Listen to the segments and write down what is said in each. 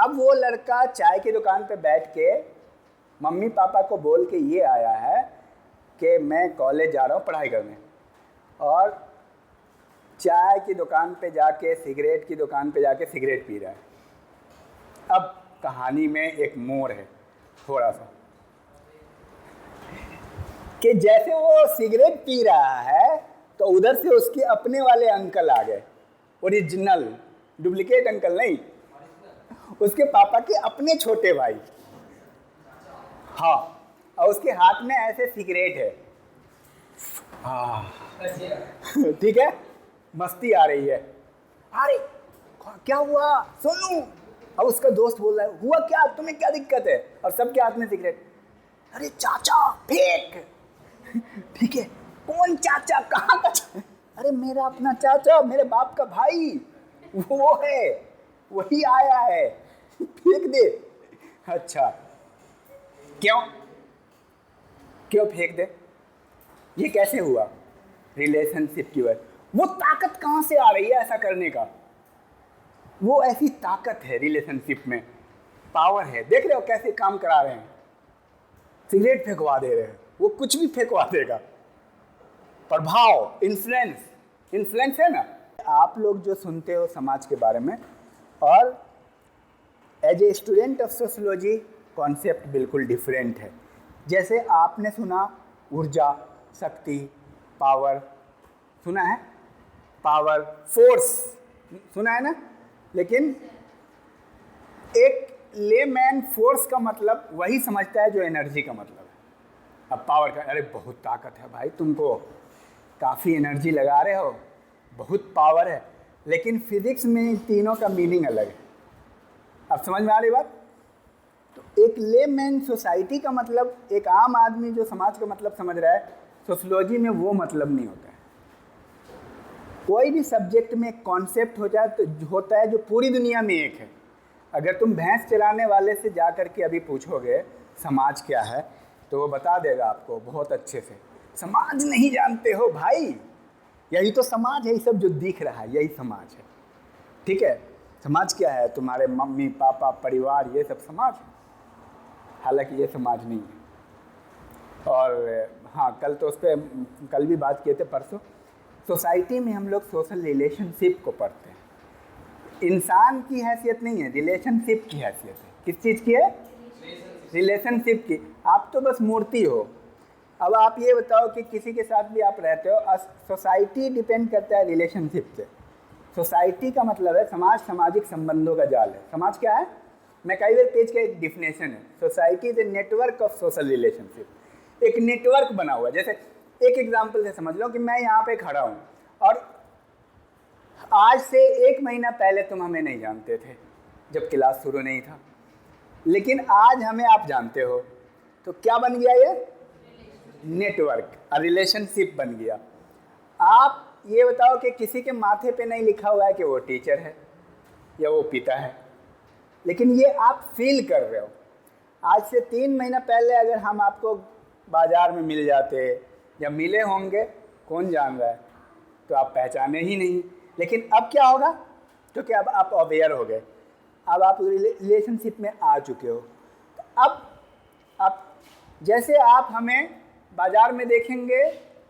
अब वो लड़का चाय की दुकान पे बैठ के मम्मी पापा को बोल के ये आया है कि मैं कॉलेज जा रहा हूँ पढ़ाई करने, और चाय की दुकान पे जाके, सिगरेट की दुकान पे जाके सिगरेट पी रहा है। अब कहानी में एक मोड़ है थोड़ा सा, कि जैसे वो सिगरेट पी रहा है तो उधर से उसके अपने वाले अंकल आ गए, ओरिजिनल, डुप्लीकेट अंकल नहीं, उसके पापा के अपने छोटे भाई। हाँ, और उसके हाथ में ऐसे सिगरेट है। हाँ ठीक है, मस्ती आ रही है। अरे क्या हुआ सोनू? अब उसका दोस्त बोल रहा है, हुआ क्या, तुम्हें क्या दिक्कत है? और सबके हाथ में सिगरेट। अरे चाचा फेंक। ठीक है, कौन चाचा, कहाँ का अरे मेरा अपना चाचा, मेरे बाप का भाई, वो है, वही आया है, फेंक दे। अच्छा, क्यों क्यों फेंक दे? ये कैसे हुआ? रिलेशनशिप की वजह। वो ताकत कहाँ से आ रही है ऐसा करने का? वो ऐसी ताकत है रिलेशनशिप में, पावर है। देख रहे हो कैसे काम करा रहे हैं, सिगरेट फेंकवा दे रहे हैं, वो कुछ भी फेंकवा देगा। प्रभाव, इन्फ्लुएंस है ना। आप लोग जो सुनते हो समाज के बारे में, और as a student of sociology concept बिल्कुल डिफरेंट है। जैसे आपने सुना ऊर्जा, शक्ति, पावर, सुना है, पावर, फोर्स सुना है ना, लेकिन एक लेमैन फोर्स का मतलब वही समझता है जो एनर्जी का मतलब है। अब पावर का, अरे बहुत ताकत है भाई, तुमको काफ़ी एनर्जी लगा रहे हो, बहुत पावर है, लेकिन फिजिक्स में तीनों का मीनिंग अलग है। अब समझ में आ रही बात? तो एक लेमैन सोसाइटी का मतलब, एक आम आदमी जो समाज का मतलब समझ रहा है, सोशियोलॉजी में वो मतलब नहीं होता है। कोई भी सब्जेक्ट में एक कॉन्सेप्ट होता है जो पूरी दुनिया में एक है। अगर तुम भैंस चराने वाले से जा कर के अभी पूछोगे समाज क्या है, तो वो बता देगा आपको बहुत अच्छे से। समाज नहीं जानते हो भाई, यही तो समाज है, ये सब जो दिख रहा है यही समाज है। ठीक है, समाज क्या है? तुम्हारे मम्मी पापा, परिवार, ये सब समाज है। हालांकि ये समाज नहीं है। और हाँ, कल तो उस पर कल भी बात किए थे, परसों। सोसाइटी में हम लोग सोशल रिलेशनशिप को पढ़ते हैं। इंसान की हैसियत नहीं है, रिलेशनशिप की हैसियत है। किस चीज़ की है? रिलेशनशिप की। आप तो बस मूर्ति हो। अब आप ये बताओ कि किसी के साथ भी आप रहते हो, सोसाइटी डिपेंड करता है रिलेशनशिप से। सोसाइटी का मतलब है समाज, सामाजिक संबंधों का जाल है। समाज क्या है? मैं कई बार पेज का एक डिफिनेशन है, society is a network of social relationship. एक नेटवर्क बना हुआ है। जैसे एक एग्जांपल से समझ लो कि मैं यहाँ पे खड़ा हूँ, और आज से 1 महीना पहले तुम हमें नहीं जानते थे जब क्लास शुरू नहीं था, लेकिन आज हमें आप जानते हो। तो क्या बन गया? ये नेटवर्क, रिलेशनशिप बन गया। आप ये बताओ कि किसी के माथे पे नहीं लिखा हुआ है कि वो टीचर है या वो पिता है, लेकिन ये आप फील कर रहे हो। आज से 3 महीना पहले अगर हम आपको बाजार में मिल जाते या मिले होंगे, कौन जान रहा है, तो आप पहचाने ही नहीं। लेकिन अब क्या होगा? क्योंकि अब आप अवेयर हो गए, अब आप रिलेशनशिप में आ चुके हो। तो अब जैसे आप हमें बाजार में देखेंगे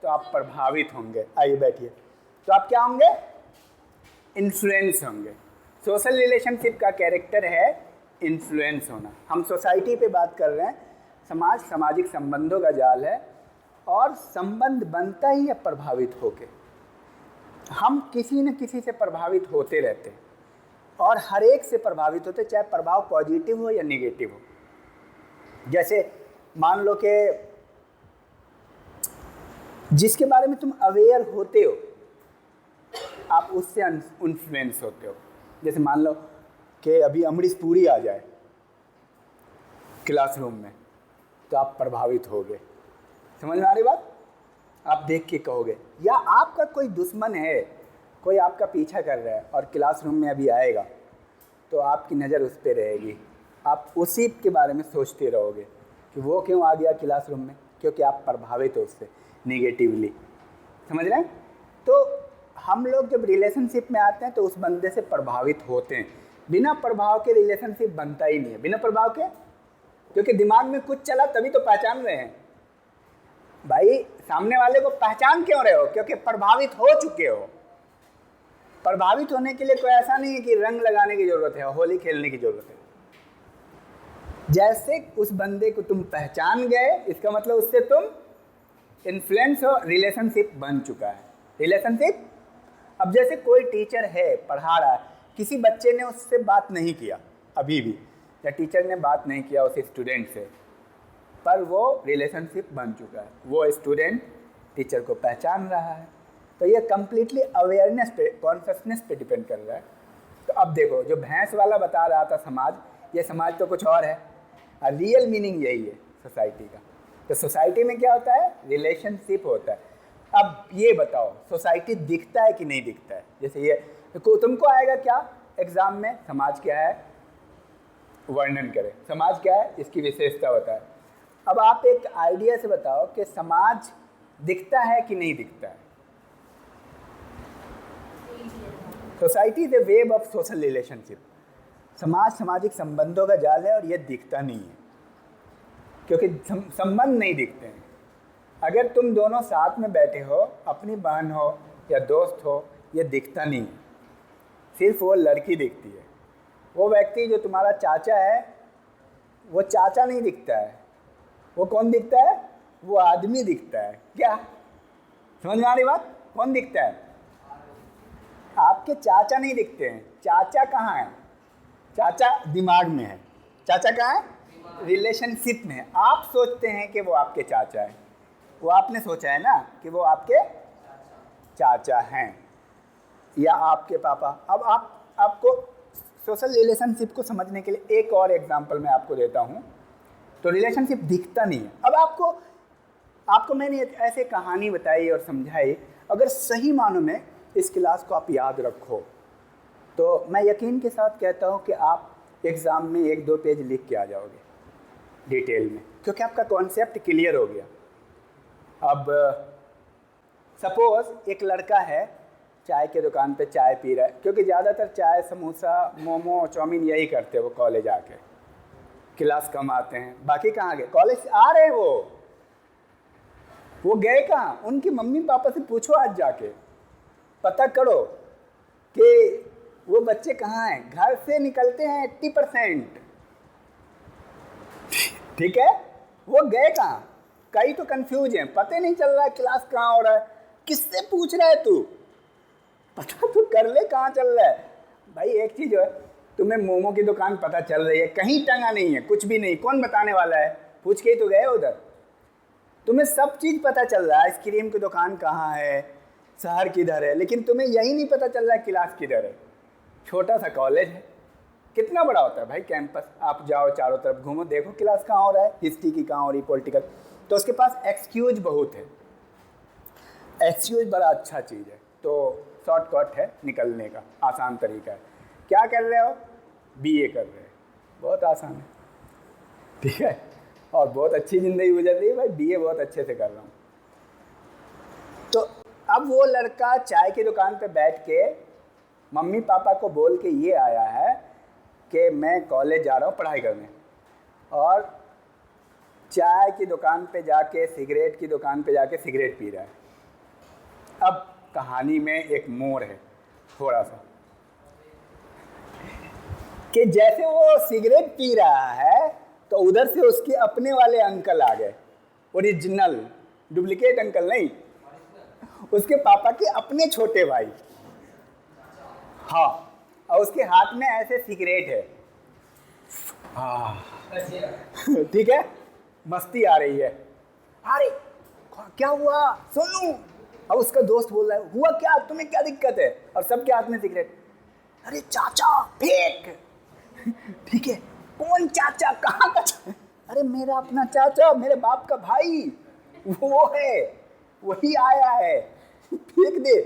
तो आप प्रभावित होंगे। आइए बैठिए। तो आप क्या होंगे? इन्फ्लुएंस होंगे। सोशल रिलेशनशिप का कैरेक्टर है इन्फ्लुएंस होना। हम सोसाइटी पे बात कर रहे हैं। समाज सामाजिक संबंधों का जाल है, और संबंध बनता ही है प्रभावित होके। हम किसी न किसी से प्रभावित होते रहते हैं, और हर एक से प्रभावित होते, चाहे प्रभाव पॉजिटिव हो या नेगेटिव हो। जैसे मान लो कि जिसके बारे में तुम अवेयर होते हो, आप उससे इन्फ्लुएंस होते हो। जैसे मान लो कि अभी अमरीश पुरी आ जाए क्लासरूम में, तो आप प्रभावित होगे। समझ में आ रही बात? आप देख के कहोगे। या आपका कोई दुश्मन है, कोई आपका पीछा कर रहा है और क्लासरूम में अभी आएगा, तो आपकी नज़र उस पर रहेगी। आप उसी के बारे में सोचते रहोगे कि वो क्यों आ गया क्लासरूम में, क्योंकि आप प्रभावित हो उससे नेगेटिवली। समझ रहे हैं? तो हम लोग जब रिलेशनशिप में आते हैं तो उस बंदे से प्रभावित होते हैं, बिना प्रभाव के रिलेशनशिप बनता ही नहीं है। बिना प्रभाव के, क्योंकि दिमाग में कुछ चला तभी तो पहचान रहे हैं। भाई सामने वाले को पहचान क्यों रहे हो? क्योंकि प्रभावित हो चुके हो। प्रभावित होने के लिए कोई ऐसा नहीं है कि रंग लगाने की जरूरत है, होली खेलने की जरूरत है। जैसे उस बंदे को तुम पहचान गए, इसका मतलब उससे तुम इन्फ्लुएंस हो, रिलेशनशिप बन चुका है। रिलेशनशिप, अब जैसे कोई टीचर है पढ़ा रहा है, किसी बच्चे ने उससे बात नहीं किया अभी भी, या टीचर ने बात नहीं किया उस स्टूडेंट से, पर वो रिलेशनशिप बन चुका है। वो स्टूडेंट टीचर को पहचान रहा है। तो ये कंप्लीटली अवेयरनेस पे, कॉन्शियसनेस पे डिपेंड कर रहा है। तो अब देखो, जो भैंस वाला बता रहा था समाज, ये समाज तो कुछ और है, रियल मीनिंग यही है सोसाइटी का। तो सोसाइटी में क्या होता है? रिलेशनशिप होता है। अब ये बताओ, सोसाइटी दिखता है कि नहीं दिखता है? जैसे ये तुमको आएगा क्या एग्जाम में, समाज क्या है वर्णन करें, समाज क्या है इसकी विशेषता बताए। अब आप एक आइडिया से बताओ कि समाज दिखता है कि नहीं दिखता है? Society is a web of social relationship. समाज सामाजिक संबंधों का जाल है, और यह दिखता नहीं है क्योंकि संबंध नहीं दिखते हैं। अगर तुम दोनों साथ में बैठे हो, अपनी बहन हो या दोस्त हो, यह दिखता नहीं है, सिर्फ वो लड़की दिखती है। वो व्यक्ति जो तुम्हारा चाचा है, वो चाचा नहीं दिखता है। वो कौन दिखता है? वो आदमी दिखता है। क्या समझ में आ रही बात? कौन दिखता है? आपके चाचा नहीं दिखते हैं। चाचा कहाँ है? चाचा दिमाग में है। चाचा कहाँ है? रिलेशनशिप में है। आप सोचते हैं कि वो आपके चाचा है, वो आपने सोचा है ना कि वो आपके चाचा हैं या आपके पापा। अब आपको सोशल रिलेशनशिप को समझने के लिए एक और एग्जांपल मैं आपको देता हूँ। तो रिलेशनशिप दिखता नहीं है। अब आपको मैंने ऐसे कहानी बताई और समझाई, अगर सही मानों में इस क्लास को आप याद रखो तो मैं यकीन के साथ कहता हूँ कि आप एग्ज़ाम में 1-2 पेज लिख के आ जाओगे डिटेल में, क्योंकि आपका कॉन्सेप्ट क्लियर हो गया। अब सपोज एक लड़का है, चाय के दुकान पे चाय पी रहा है, क्योंकि ज़्यादातर चाय समोसा मोमो चाउमीन यही करते हैं वो कॉलेज आके, क्लास कम आते हैं। बाकी कहाँ गए? कॉलेज आ रहे हैं वो गए कहाँ? उनकी मम्मी पापा से पूछो, आज जाके पता करो कि वो बच्चे कहाँ हैं। घर से निकलते हैं 80%, ठीक है? वो गए कहाँ? कई तो कंफ्यूज हैं, पता ही नहीं चल रहा है क्लास कहाँ हो रहा है। किससे पूछ रहा है तू? पता तो कर ले कहाँ चल रहा है। भाई एक चीज़ है, तुम्हें मोमो की दुकान पता चल रही है, कहीं टंगा नहीं है, कुछ भी नहीं, कौन बताने वाला है? पूछ के ही तो गए उधर। तुम्हें सब चीज़ पता चल रहा है, आइसक्रीम की दुकान कहाँ है, शहर किधर है, लेकिन तुम्हें यही नहीं पता चल रहा है क्लास किधर है। छोटा सा कॉलेज है, कितना बड़ा होता है भाई कैंपस। आप जाओ चारों तरफ घूमो, देखो क्लास कहाँ हो रहा है, हिस्ट्री की कहाँ हो रही, पॉलिटिकल। तो उसके पास एक्सक्यूज बहुत है। एक्सक्यूज बड़ा अच्छा चीज़ है, तो शॉर्टकट है निकलने का, आसान तरीका है। क्या कर रहे हो? बीए कर रहे हैं, बहुत आसान है, ठीक है, और बहुत अच्छी ज़िंदगी गुजर रही है भाई, बीए बहुत अच्छे से कर रहा हूँ। तो अब वो लड़का चाय की दुकान पे बैठ के मम्मी पापा को बोल के ये आया है कि मैं कॉलेज जा रहा हूँ पढ़ाई करने, और चाय की दुकान पे जाके, सिगरेट की दुकान पे जाके सिगरेट पी रहा है। अब कहानी में एक मोड़ है थोड़ा सा, कि जैसे वो सिगरेट पी रहा है तो उधर से उसके अपने वाले अंकल आ गए, ओरिजिनल, डुप्लीकेट अंकल नहीं, उसके पापा के अपने छोटे भाई। हाँ, और उसके हाथ में ऐसे सिगरेट है, ठीक है, मस्ती आ रही है। अरे क्या हुआ सोनू? अब उसका दोस्त बोल रहा है, हुआ क्या, तुम्हें क्या दिक्कत है? और सबके हाथ में सिगरेट। अरे चाचा फेंक। ठीक है, कौन चाचा, कहाँ का अरे मेरा अपना चाचा, मेरे बाप का भाई, वो है, वही आया है, फेंक दे।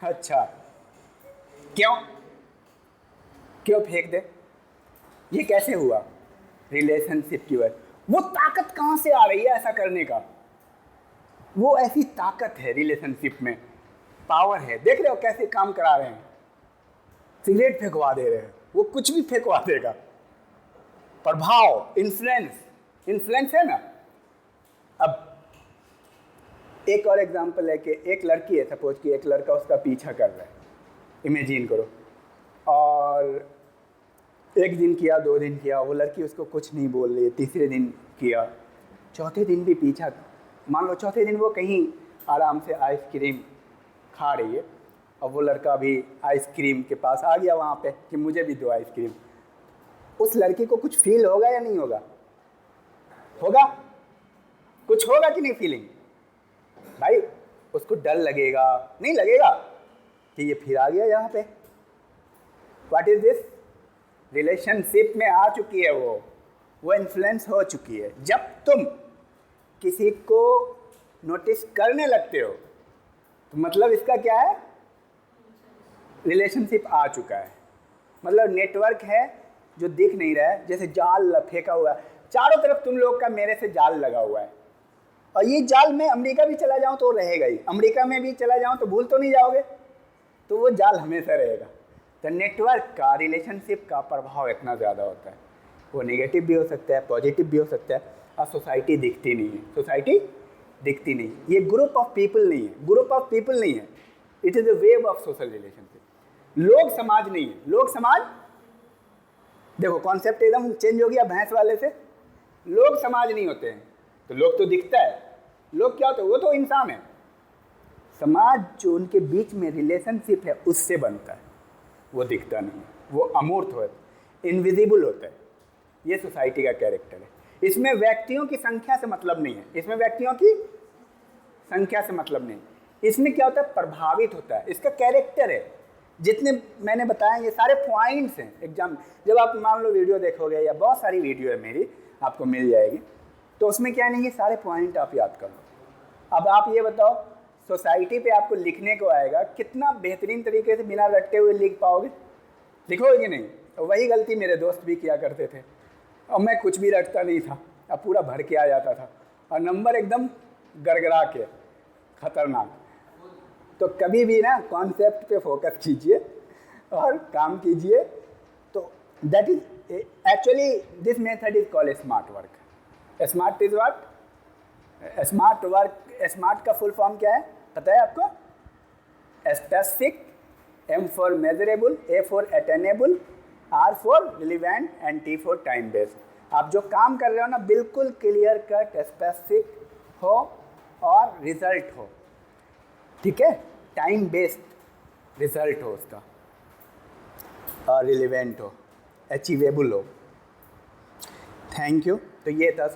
अच्छा, क्यों फेंक दे? ये कैसे हुआ? रिलेशनशिप की वजह। वो ताकत कहाँ से आ रही है ऐसा करने का? वो ऐसी ताकत है रिलेशनशिप में, पावर है। देख रहे हो कैसे काम करा रहे हैं, सिगरेट फेंकवा दे रहे हैं, वो कुछ भी फेंकवा देगा। प्रभाव, इन्फ्लुएंस है ना। अब एक और एग्जांपल है कि एक लड़की है, सपोज कि एक लड़का उसका पीछा कर रहा है, इमेजिन करो, और एक दिन किया, 2 दिन किया, वो लड़की उसको कुछ नहीं बोल रही, तीसरे दिन किया, चौथे दिन भी पीछा, मान लो चौथे दिन वो कहीं आराम से आइसक्रीम खा रही है, और वो लड़का भी आइसक्रीम के पास आ गया वहाँ पे कि मुझे भी दो आइसक्रीम। उस लड़की को कुछ फील होगा या नहीं होगा? होगा, कुछ होगा कि नहीं फीलिंग? भाई उसको डर लगेगा, नहीं लगेगा कि ये फिर आ गया यहाँ पे। What is this? रिलेशनशिप में आ चुकी है, वो इन्फ्लुएंस हो चुकी है। जब तुम किसी को नोटिस करने लगते हो तो मतलब इसका क्या है? रिलेशनशिप आ चुका है। मतलब नेटवर्क है जो दिख नहीं रहा है, जैसे जाल फेंका हुआ है चारों तरफ, तुम लोग का मेरे से जाल लगा हुआ है, और ये जाल मैं अमेरिका भी चला जाऊं तो रहेगा ही, अमेरिका में भी चला जाऊं तो भूल तो नहीं जाओगे, तो वो जाल हमेशा रहेगा। तो नेटवर्क का, रिलेशनशिप का प्रभाव इतना ज़्यादा होता है, वो नेगेटिव भी हो सकता है, पॉजिटिव भी हो सकता है। और सोसाइटी दिखती नहीं है, सोसाइटी दिखती नहीं, ये ग्रुप ऑफ पीपल नहीं है, ग्रुप ऑफ पीपल नहीं है, it is a wave of social relationship. लोग समाज नहीं है, लोग समाज, देखो कॉन्सेप्ट एकदम चेंज हो गया भैंस वाले से। लोग समाज नहीं होते हैं, तो लोग तो दिखता है, लोग क्या होते हैं? वो तो इंसान है। समाज जो उनके बीच में रिलेशनशिप है उससे बनता है, वो दिखता नहीं है, वो अमूर्त होता है, इनविजिबल होता है। ये सोसाइटी का कैरेक्टर है। इसमें व्यक्तियों की संख्या से मतलब नहीं है, इसमें व्यक्तियों की संख्या से मतलब नहीं, इसमें क्या होता है? प्रभावित होता है, इसका कैरेक्टर है। जितने मैंने बताया ये सारे पॉइंट्स हैं। एग्जाम जब आप मान लो वीडियो देखोगे, या बहुत सारी वीडियो है मेरी, आपको मिल जाएगी, तो उसमें क्या नहीं, ये सारे पॉइंट आप याद कर लो। अब आप ये बताओ, सोसाइटी पे आपको लिखने को आएगा, कितना बेहतरीन तरीके से बिना रट्टे हुए लिख पाओगे? लिखोगे कि नहीं? तो वही गलती मेरे दोस्त भी किया करते थे, और मैं कुछ भी रटता नहीं था, अब पूरा भर के आ जाता था, और नंबर एकदम गड़गड़ा के, खतरनाक। तो कभी भी ना कॉन्सेप्ट पे फोकस कीजिए और काम कीजिए। तो that is actually this method is called smart work. Smart is what? Smart work, smart का फुल फॉर्म क्या है पता है आपको? Specific, M for measurable, A for attainable, R for relevant and T for time based. आप जो काम कर रहे हो ना, बिल्कुल क्लियर कट, स्पेसिफिक हो और रिजल्ट हो, ठीक है? टाइम बेस्ड रिजल्ट हो उसका, और रिलेवेंट हो, अचीवेबल हो। Thank you. तो ये था